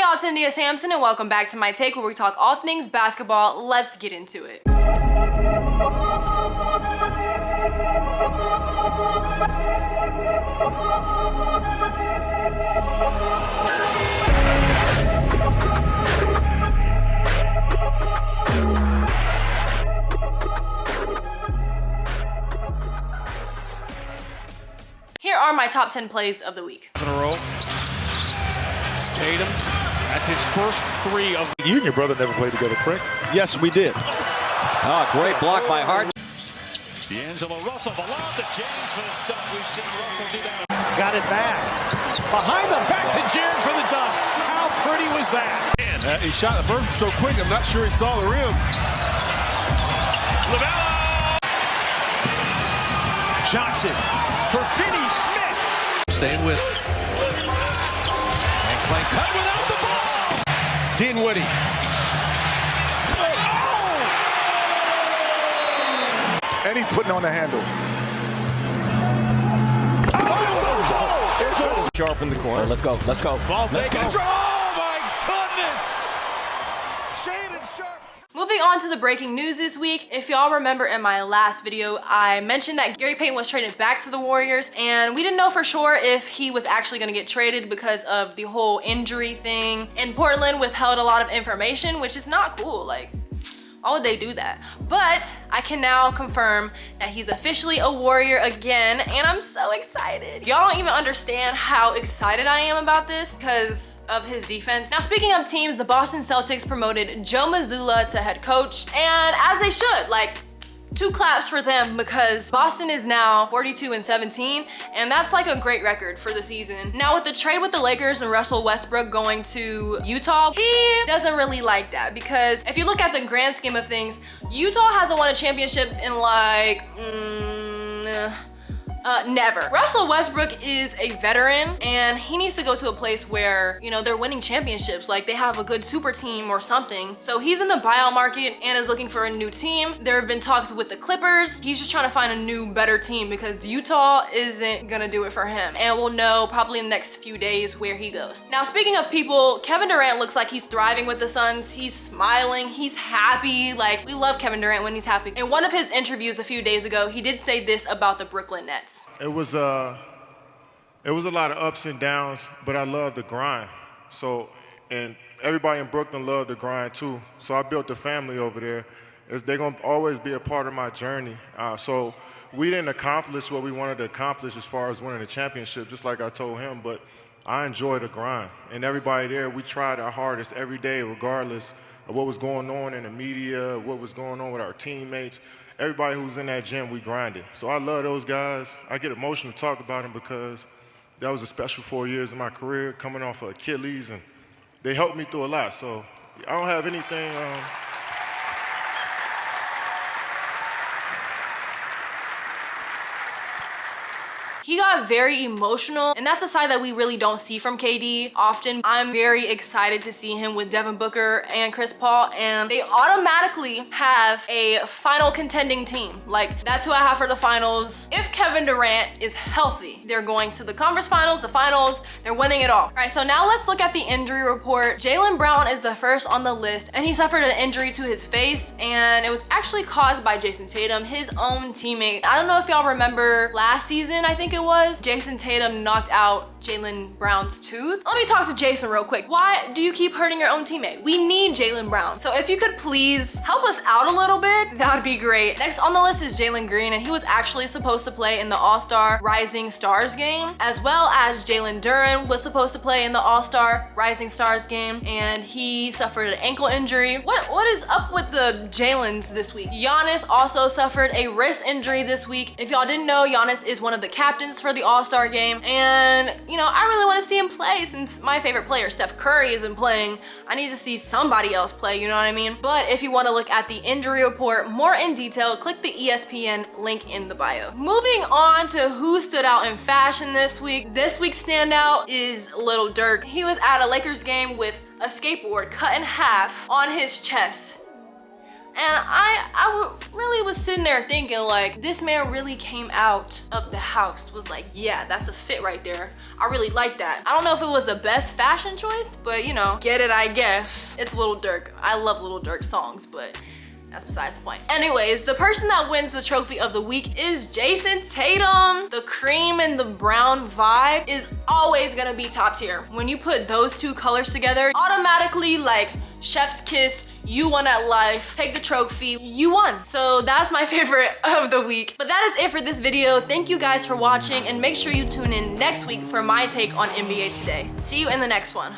y'all, it's India Sampson, and welcome back to my take where we talk all things basketball. Let's get into it. Here are my top 10 plays of the week. In a row. Tatum, that's his first three of You and your brother never played together, correct? Yes, we did. Oh, great block by Hart. D'Angelo Russell, the lob to James, but it's stuff we've seen Russell do that. Got it back. Behind the back to Jared for the dunk. How pretty was that? He shot the first so quick, I'm not sure he saw the rim. LaMelo! Johnson for Finney Smith. Staying with. And Clay cut without the ball. Dinwiddie. And he's putting on the handle. Sharpe in the corner. Let's go. Let's go. Ball Let's go. Oh my goodness! Shaedon Sharpe. Moving on to the breaking news this week. If y'all remember in my last video, I mentioned that Gary Payton was traded back to the Warriors, and we didn't know for sure if he was actually gonna get traded because of the whole injury thing. And Portland withheld a lot of information, which is not cool. Like, why would they do that? But I can now confirm that he's officially a Warrior again, and I'm so excited. Y'all don't even understand how excited I am about this because of his defense. Now, speaking of teams, the Boston Celtics promoted Joe Mazzulla to head coach, and as they should, like, 2 claps for them because Boston is now 42-17, and that's like a great record for the season. Now, with the trade with the Lakers and Russell Westbrook going to Utah, he doesn't really like that because if you look at the grand scheme of things, Utah hasn't won a championship in like, never. Russell Westbrook is a veteran and he needs to go to a place where, you know, they're winning championships, like they have a good super team or something. So he's in the buyout market and is looking for a new team. There have been talks with the Clippers. He's just trying to find a new, better team because Utah isn't gonna do it for him. And we'll know probably in the next few days where he goes. Now, speaking of people, Kevin Durant looks like he's thriving with the Suns. He's smiling, he's happy. Like, we love Kevin Durant when he's happy. In one of his interviews a few days ago, he did say this about the Brooklyn Nets. It was a lot of ups and downs, but I love the grind. So, and everybody in Brooklyn loved the grind too. So I built a family over there. They're gonna always be a part of my journey. So we didn't accomplish what we wanted to accomplish as far as winning the championship, just like I told him, but I enjoy the grind. And everybody there, we tried our hardest every day, regardless of what was going on in the media, what was going on with our teammates. Everybody who's in that gym, we grinded. So I love those guys. I get emotional to talk about them because that was a special 4 years of my career, coming off of Achilles, and they helped me through a lot. So I don't have anything. He got very emotional, and that's a side that we really don't see from KD often. I'm very excited to see him with Devin Booker and Chris Paul, and they automatically have a final contending team. Like, that's who I have for the finals. If Kevin Durant is healthy, they're going to the conference finals, the finals, they're winning it all. All right, so now let's look at the injury report. Jaylen Brown is the first on the list, and he suffered an injury to his face, and it was actually caused by Jason Tatum, his own teammate. I don't know if y'all remember last season, I think it was, Jason Tatum knocked out Jaylen Brown's tooth. Let me talk to Jason real quick. Why do you keep hurting your own teammate? We need Jaylen Brown. So if you could please help us out a little bit, that would be great. Next on the list is Jalen Green, and he was actually supposed to play in the All-Star Rising Stars game, as well as Jalen Duren was supposed to play in the All-Star Rising Stars game, and he suffered an ankle injury. What is up with the Jalen's this week? Giannis also suffered a wrist injury this week. If y'all didn't know, Giannis is one of the captains for the All-Star game, and you know, I really want to see him play since my favorite player, Steph Curry, isn't playing. I need to see somebody else play, you know what I mean? But if you want to look at the injury report more in detail, click the ESPN link in the bio. Moving on to who stood out in fashion this week. This week's standout is Lil Durk. He was at a Lakers game with a skateboard cut in half on his chest. And I really was sitting there thinking like, this man really came out of the house, was like, yeah, that's a fit right there. I really like that. I don't know if it was the best fashion choice, but you know, get it, I guess. It's Lil Durk. I love Lil Durk songs, but that's besides the point. Anyways, the person that wins the trophy of the week is Jason Tatum. The cream and the brown vibe is always gonna be top tier. When you put those two colors together, automatically like chef's kiss, you won at life, take the trophy, you won. So that's my favorite of the week. But that is it for this video. Thank you guys for watching, and make sure you tune in next week for my take on NBA Today. See you in the next one.